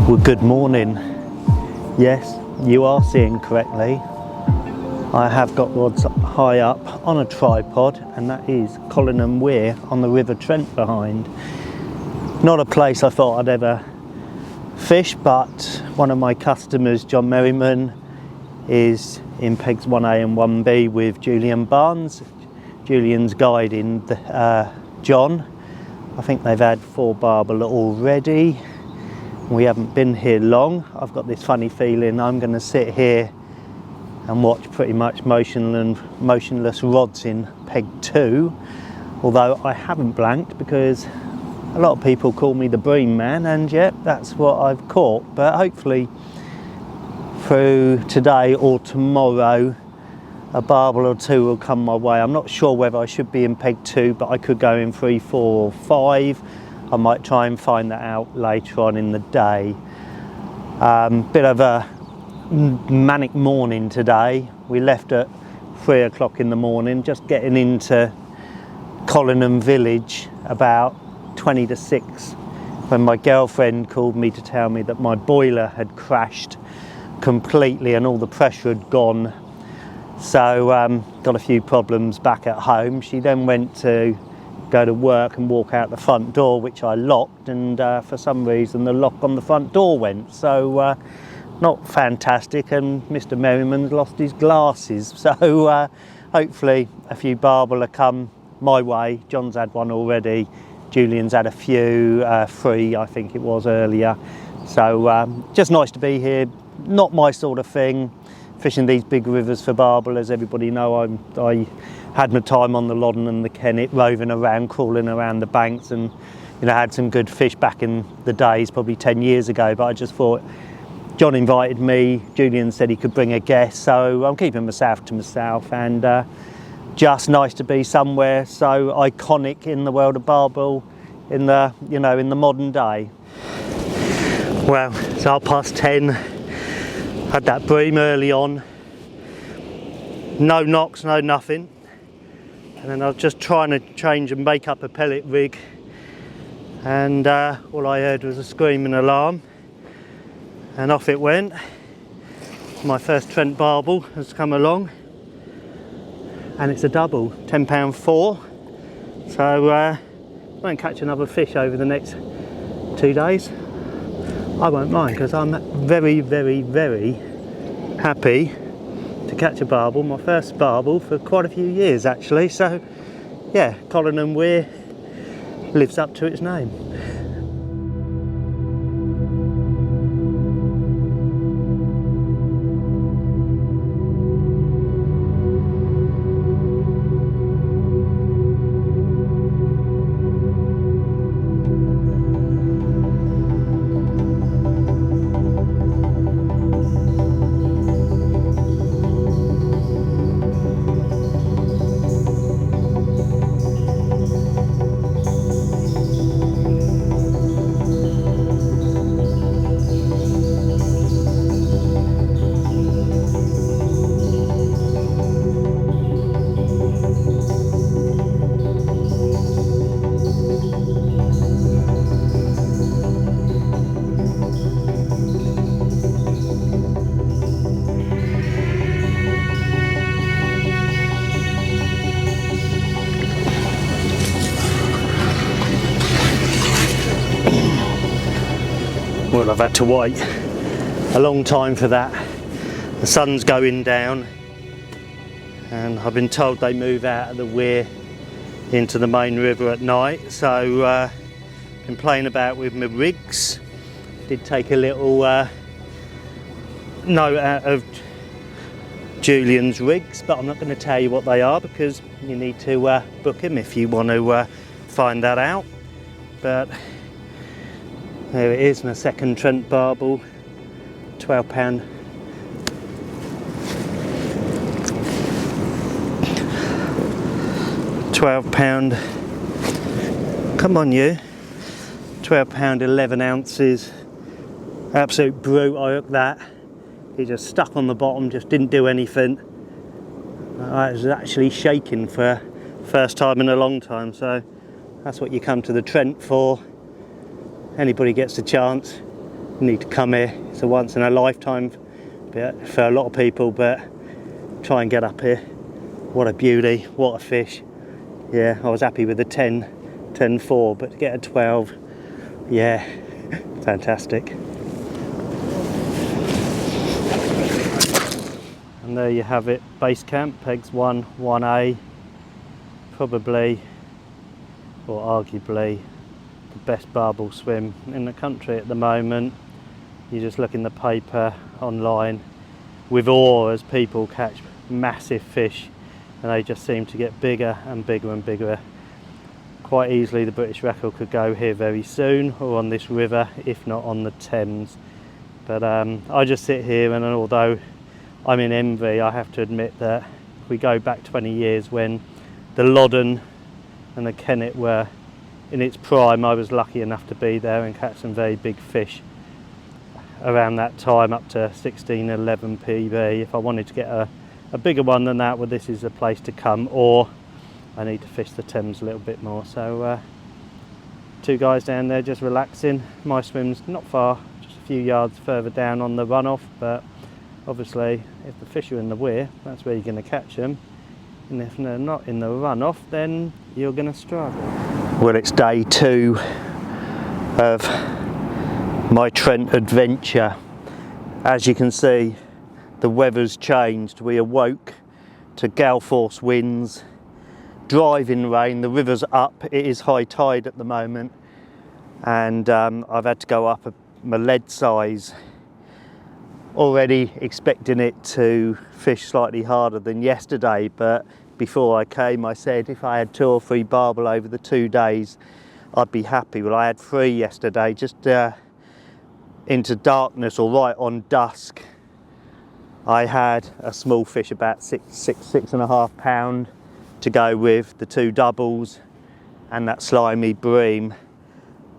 Well, good morning. Yes, you are seeing correctly. I have got rods high up on a tripod, and that is Cromwell Weir on the River Trent behind. Not a place I thought I'd ever fish, but one of my customers, John Merriman, is in pegs 1A and 1B with Julian Barnes. Julian's guiding John. I think they've had 4 barbel already. We haven't been here long. I've got this funny feeling I'm going to sit here and watch pretty much motionless rods in peg 2, although I haven't blanked because a lot of people call me the bream man, and yet that's what I've caught. But hopefully through today or tomorrow a barbel or 2 will come my way. I'm not sure whether I should be in peg 2, but I could go in 3, 4 or 5. I might try and find that out later on in the day. Bit of a manic morning today. We left at 3 o'clock in the morning, just getting into Cromwell village about 20 to 6 when my girlfriend called me to tell me that my boiler had crashed completely and all the pressure had gone. So got a few problems back at home. She then went to go to work and walk out the front door, which I locked, and for some reason the lock on the front door went. So not fantastic, and Mr. Merriman's lost his glasses. So hopefully a few barbel will come my way. John's had one already. Julian's had a few, 3 I think it was earlier. So just nice to be here. Not my sort of thing, fishing these big rivers for barbel. As everybody know, I had my time on the Loddon and the Kennet, roving around, crawling around the banks, and had some good fish back in the days, probably 10 years ago. But I just thought, John invited me, Julian said he could bring a guest, so I'm keeping myself to myself, and just nice to be somewhere so iconic in the world of barbel in the in the modern day. Well, it's 10:30. Had that bream early on, no knocks, no nothing, and then I was just trying to change and make up a pellet rig, and all I heard was a screaming alarm, and off it went. My first Trent barbel has come along, and it's a double, £10.4, so I won't catch another fish over the next 2 days. I won't mind, because I'm very, very, very happy to catch a barbel, my first barbel for quite a few years actually. So yeah, Cromwell Weir lives up to its name. Well, I've had to wait a long time for that. The sun's going down, and I've been told they move out of the weir into the main river at night. So been playing about with my rigs. Did take a little note out of Julian's rigs, but I'm not going to tell you what they are because you need to book him if you want to find that out. But there it is, my second Trent barbel, £12. £12. Come on you. £12, 11 ounces. Absolute brute, I hooked that. He just stuck on the bottom, just didn't do anything. I was actually shaking for first time in a long time, so that's what you come to the Trent for. Anybody gets a chance, You need to come here. It's a once in a lifetime for a lot of people, but try and get up here. What a beauty, what a fish. Yeah, I was happy with the 10.4, but to get a 12, yeah, fantastic. And there you have it, base camp, pegs 1, 1A, probably, or arguably, the best barbel swim in the country at the moment. You just look in the paper online with awe as people catch massive fish, and they just seem to get bigger and bigger and bigger. Quite easily the British record could go here very soon, or on this river, if not on the Thames. But I just sit here, and although I'm in envy, I have to admit that if we go back 20 years when the Loddon and the Kennet were in its prime, I was lucky enough to be there and catch some very big fish around that time, up to 16, 11 PB. If I wanted to get a bigger one than that, well, this is a place to come, or I need to fish the Thames a little bit more. So two guys down there just relaxing. My swim's not far, just a few yards further down on the runoff, but obviously if the fish are in the weir, that's where you're going to catch them, and if they're not in the runoff, then you're going to struggle. Well, it's day 2 of my Trent Adventure. As you can see, the weather's changed. We awoke to gale force winds, driving rain, the river's up, it is high tide at the moment, and I've had to go up my lead size. Already expecting it to fish slightly harder than yesterday, but before I came I said if I had 2 or 3 barbel over the 2 days I'd be happy. Well, I had 3 yesterday, just into darkness or right on dusk. I had a small fish about 6.5 pound to go with the 2 doubles and that slimy bream.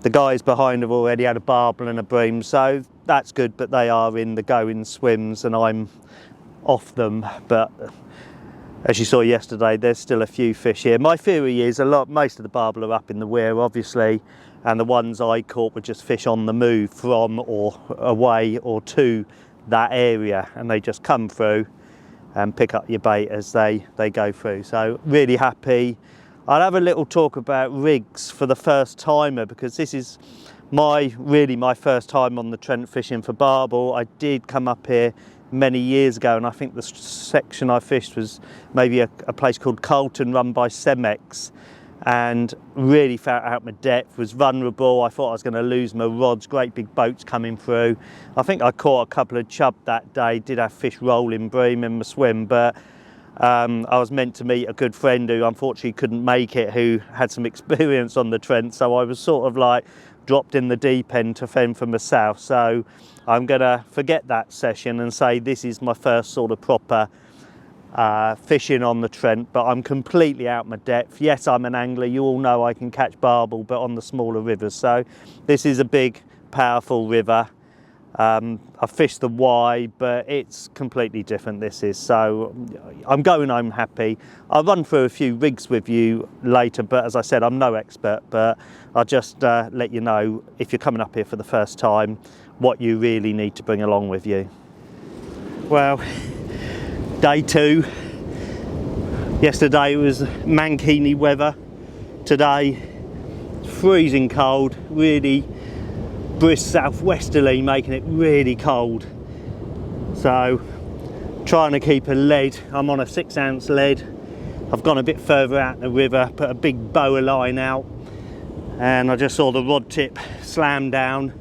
The guys behind have already had a barbel and a bream, so that's good, but they are in the going swims and I'm off them. But as you saw yesterday, there's still a few fish here. My theory is most of the barbel are up in the weir, obviously, and the ones I caught were just fish on the move from or away or to that area, and they just come through and pick up your bait as they go through. So really happy. I'll have a little talk about rigs for the first timer, because this is really my first time on the Trent fishing for barbel. I did come up here many years ago, and I think the section I fished was maybe a place called Carlton, run by Cemex, and really felt out my depth, was vulnerable. I thought I was going to lose my rods, great big boats coming through. I think I caught a couple of chub that day, did have fish rolling bream in my swim, but I was meant to meet a good friend who unfortunately couldn't make it, who had some experience on the Trent, so I was sort of like dropped in the deep end to fend for myself. So I'm gonna forget that session and say this is my first sort of proper fishing on the Trent, but I'm completely out my depth. Yes, I'm an angler, you all know I can catch barbel, but on the smaller rivers. So this is a big, powerful river. I fished the Y, but it's completely different, this is. So I'm going home happy. I'll run through a few rigs with you later, but as I said, I'm no expert, but I'll just let you know, if you're coming up here for the first time, what you really need to bring along with you. Well, day 2. Yesterday was mankini weather. Today, freezing cold, really brisk southwesterly, making it really cold. So trying to keep a lead. I'm on a 6-ounce lead. I've gone a bit further out in the river, put a big boa line out, and I just saw the rod tip slam down.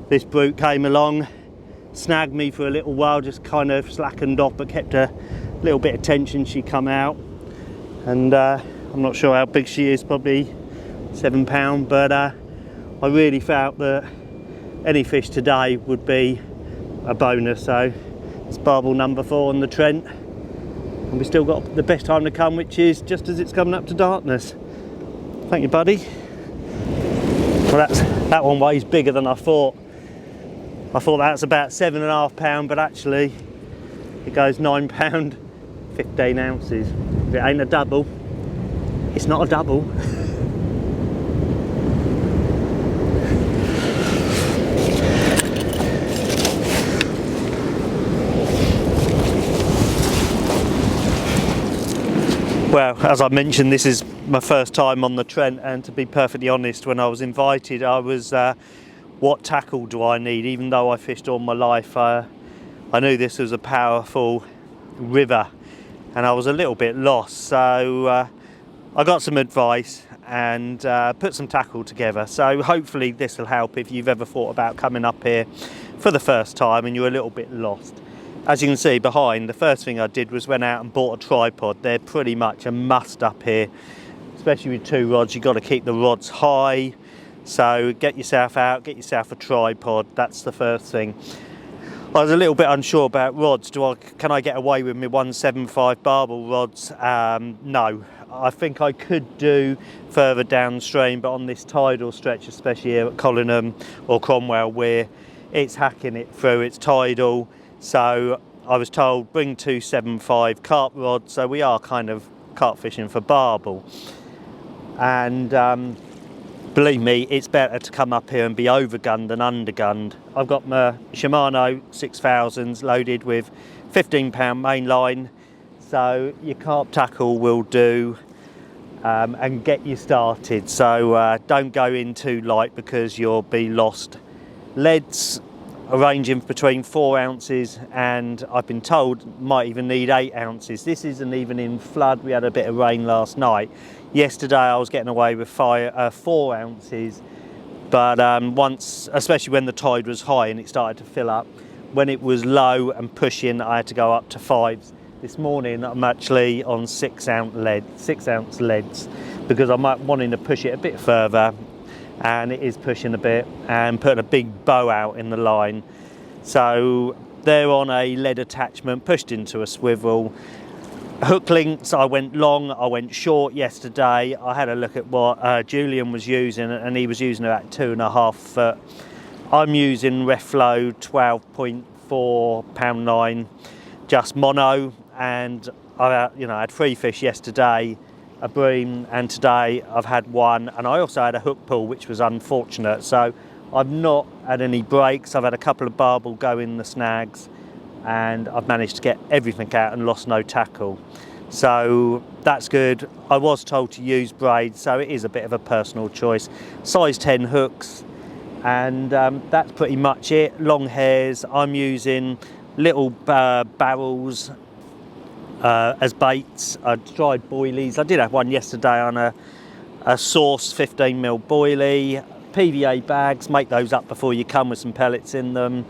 This brute came along, snagged me for a little while, just kind of slackened off, but kept a little bit of tension. She come out, and I'm not sure how big she is, probably 7 pound, but I really felt that any fish today would be a bonus. So it's barbel number 4 on the Trent, and we still got the best time to come, which is just as it's coming up to darkness. Thank you, buddy. Well, that one weighs bigger than I thought. I thought that's about 7.5 pound, but actually it goes 9 pound 15 ounces. If it ain't a double, it's not a double. Well, as I mentioned, this is my first time on the Trent, and to be perfectly honest, when I was invited, I was, what tackle do I need? Even though I fished all my life, I knew this was a powerful river, and I was a little bit lost. So I got some advice and put some tackle together. So hopefully this will help if you've ever thought about coming up here for the first time and you're a little bit lost. As you can see behind, the first thing I did was went out and bought a tripod. They're pretty much a must up here, especially with two rods. You've got to keep the rods high. So get yourself out, get yourself a tripod. That's the first thing. I was a little bit unsure about rods. Can I get away with my 175 barbel rods? No. I think I could do further downstream, but on this tidal stretch, especially here at Collingham or Cromwell Weir, it's hacking it through, it's tidal. So I was told bring 275 carp rods, so we are kind of carp fishing for barbel. And believe me, it's better to come up here and be overgunned than undergunned. I've got my Shimano 6000s loaded with 15-pound main line, so your carp tackle will do and get you started. So don't go in too light because you'll be lost. Leads are ranging between 4 ounces and I've been told might even need 8 ounces. This isn't even in flood. We had a bit of rain last night. Yesterday I was getting away with 4 ounces, but once, especially when the tide was high and it started to fill up, when it was low and pushing, I had to go up to 5s. This morning I'm actually on 6 ounce leads because I'm wanting to push it a bit further, and it is pushing a bit and putting a big bow out in the line. So they're on a lead attachment pushed into a swivel. Hook links, I went long, I went short yesterday. I had a look at what Julian was using, and he was using about 2.5 foot. I'm using Reflow 12.4 pound 9, just mono, and I had 3 fish yesterday, a bream, and today I've had 1, and I also had a hook pull, which was unfortunate. So I've not had any breaks. I've had a couple of barbel go in the snags, and I've managed to get everything out and lost no tackle. So that's good. I was told to use braids, so it is a bit of a personal choice. Size 10 hooks, and that's pretty much it. Long hairs. I'm using little barrels as baits. I tried boilies. I did have one yesterday on a Source 15mm boilie. PVA bags, make those up before you come with some pellets in them.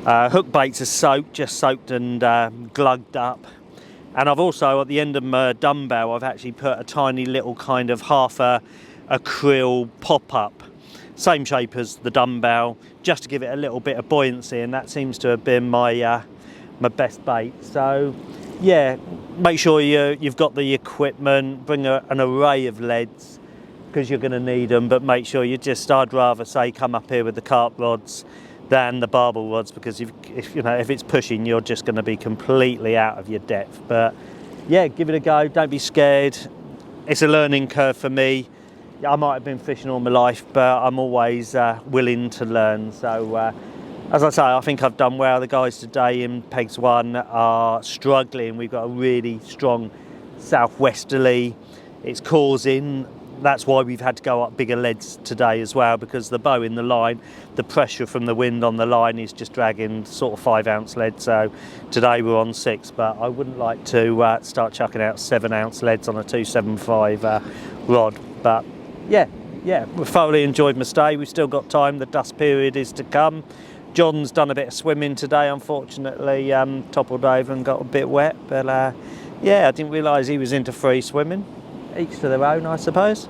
Hook baits are just soaked and glugged up. And I've also, at the end of my dumbbell, I've actually put a tiny little kind of half a krill pop-up, same shape as the dumbbell, just to give it a little bit of buoyancy, and that seems to have been my best bait. So yeah, make sure you've got the equipment, bring an array of leads because you're going to need them, but make sure I'd rather say come up here with the carp rods than the barbel rods, because if it's pushing, you're just going to be completely out of your depth. But yeah, give it a go, don't be scared. It's a learning curve for me. I might have been fishing all my life, but I'm always willing to learn. So as I say, I think I've done well. The guys today in Pegs 1 are struggling. We've got a really strong southwesterly. It's causing, that's why we've had to go up bigger leads today as well, because the bow in the line, the pressure from the wind on the line is just dragging sort of 5 ounce lead. So today we're on 6, but I wouldn't like to start chucking out 7 ounce leads on a 275 rod. But yeah, we thoroughly enjoyed my stay. We've still got time. The dust period is to come. John's done a bit of swimming today, unfortunately, toppled over and got a bit wet, but yeah, I didn't realise he was into free swimming. Each to their own, I suppose.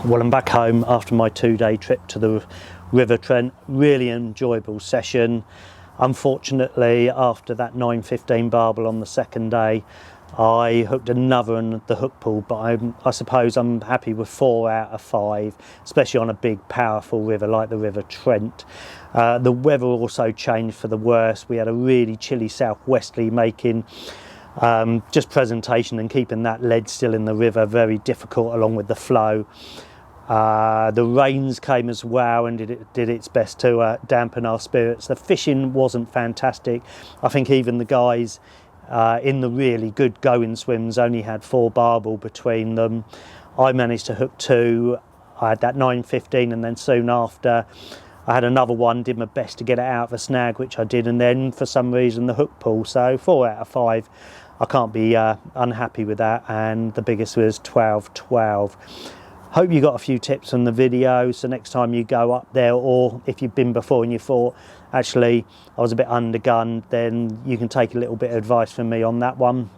Well, I'm back home after my 2-day trip to the River Trent. Really enjoyable session. Unfortunately, after that 9.15 barbel on the second day, I hooked another on the hook pull, but I suppose I'm happy with 4 out of 5, especially on a big, powerful river like the River Trent. The weather also changed for the worse. We had a really chilly southwesterly, making just presentation and keeping that lead still in the river very difficult, along with the flow. The rains came as well and did its best to dampen our spirits. The fishing wasn't fantastic. I think even the guys In the really good going swims, only had 4 barbel between them. I managed to hook 2. I had that 9.15, and then soon after I had another one, did my best to get it out of a snag, which I did, and then for some reason the hook pulled. So 4 out of 5. I can't be unhappy with that, and the biggest was 12.12. Hope you got a few tips from the video, so next time you go up there, or if you've been before and you thought, actually, I was a bit undergunned, then you can take a little bit of advice from me on that one.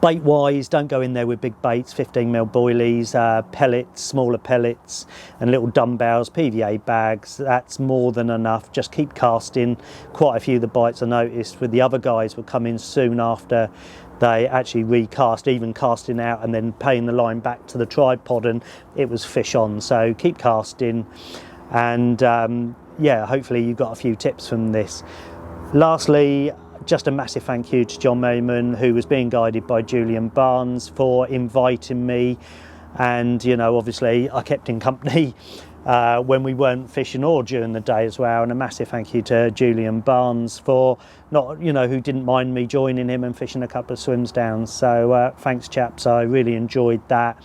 Bait wise, don't go in there with big baits, 15mm boilies, pellets, smaller pellets, and little dumbbells, PVA bags. That's more than enough. Just keep casting. Quite a few of the bites I noticed with the other guys would come in soon after they actually recast, even casting out and then paying the line back to the tripod, and it was fish on. So keep casting, and yeah, hopefully you got a few tips from this. Lastly, just a massive thank you to John Merriman, who was being guided by Julian Barnes, for inviting me, and you know, obviously I kept him company when we weren't fishing or during the day as well. And a massive thank you to Julian Barnes for not, you know, who didn't mind me joining him and fishing a couple of swims down. So thanks chaps, I really enjoyed that.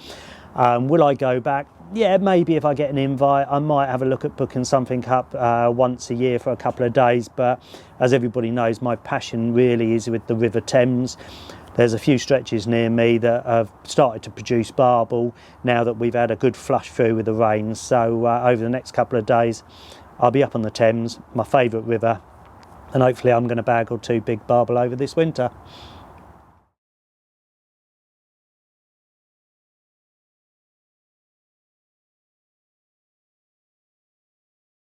Will I go back? Yeah, maybe if I get an invite, I might have a look at booking something up once a year for a couple of days. But as everybody knows, my passion really is with the River Thames. There's a few stretches near me that have started to produce barbel now that we've had a good flush through with the rains. So over the next couple of days, I'll be up on the Thames, my favourite river, and hopefully I'm going to bag or 2 big barbel over this winter.